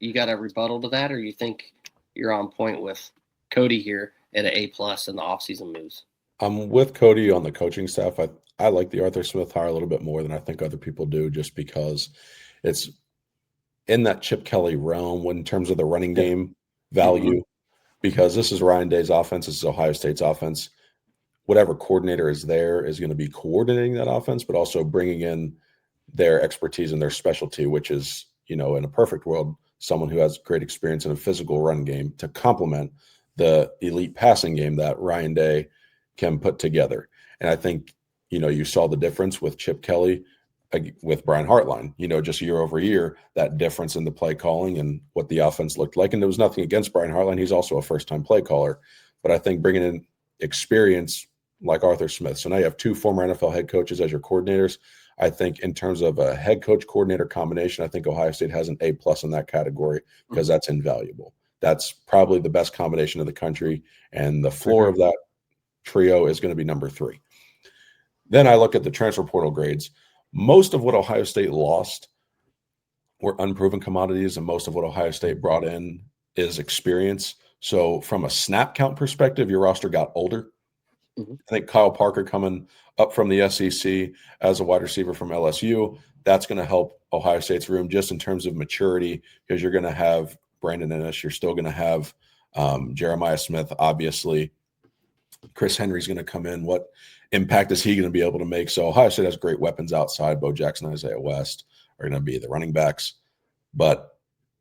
you got a rebuttal to that, or you think you're on point with Cody here at an A+ in the offseason moves? I'm with Cody on the coaching staff. I like the Arthur Smith hire a little bit more than I think other people do, just because it's in that Chip Kelly realm in terms of the running game value. Because this is Ryan Day's offense, this is Ohio State's offense. Whatever coordinator is there is going to be coordinating that offense, but also bringing in their expertise and their specialty, which is, in a perfect world, someone who has great experience in a physical run game to complement the elite passing game that Ryan Day can put together. And I think, you saw the difference with Chip Kelly with Brian Hartline, just year over year, that difference in the play calling and what the offense looked like. And there was nothing against Brian Hartline. He's also a first-time play caller. But I think bringing in experience like Arthur Smith. So now you have two former NFL head coaches as your coordinators. I think in terms of a head coach coordinator combination, I think Ohio State has an A+ in that category because that's invaluable. That's probably the best combination of the country. And the floor of that trio is going to be number 3. Then I look at the transfer portal grades. Most of what Ohio State lost were unproven commodities, and most of what Ohio State brought in is experience. So from a snap count perspective, your roster got older. I think Kyle Parker coming up from the SEC as a wide receiver from LSU, that's going to help Ohio State's room just in terms of maturity, because you're going to have Brandon Ennis. You're still going to have Jeremiah Smith, obviously. Chris Henry's going to come in. What impact is he going to be able to make? So Ohio State has great weapons outside. Bo Jackson and Isaiah West are going to be the running backs. But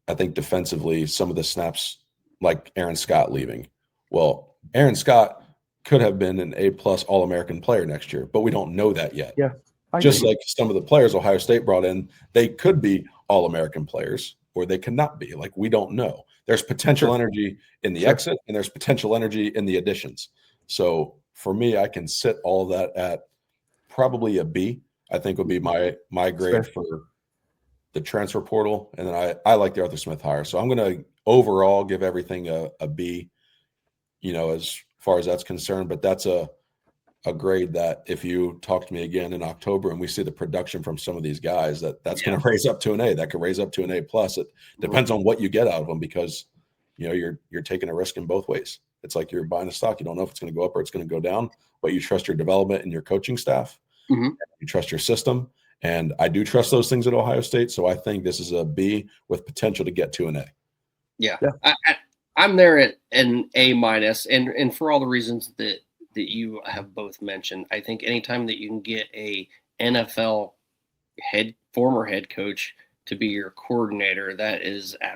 I think defensively, some of the snaps, like Aaron Scott leaving. Well, Aaron Scott could have been an A+ All-American player next year, but we don't know that yet. Yeah. Just like some of the players Ohio State brought in, they could be All-American players or they could not be. Like, we don't know. There's potential energy in the exit and there's potential energy in the additions. So for me, I can sit all of that at probably a B. I think would be my grade for the transfer portal. And then I like the Arthur Smith hire. So I'm going to overall give everything a B, as far as that's concerned. But that's a grade that if you talk to me again in October and we see the production from some of these guys, that's going to raise up to an A. That could raise up to an A+. It depends on what you get out of them, because you're taking a risk in both ways. It's like you're buying a stock. You don't know if it's going to go up or it's going to go down, but you trust your development and your coaching staff. You trust your system. And I do trust those things at Ohio State. So I think this is a B with potential to get to an A. Yeah. I'm there at an A-, and for all the reasons that you have both mentioned. I think anytime that you can get a NFL former head coach to be your coordinator, that is absolutely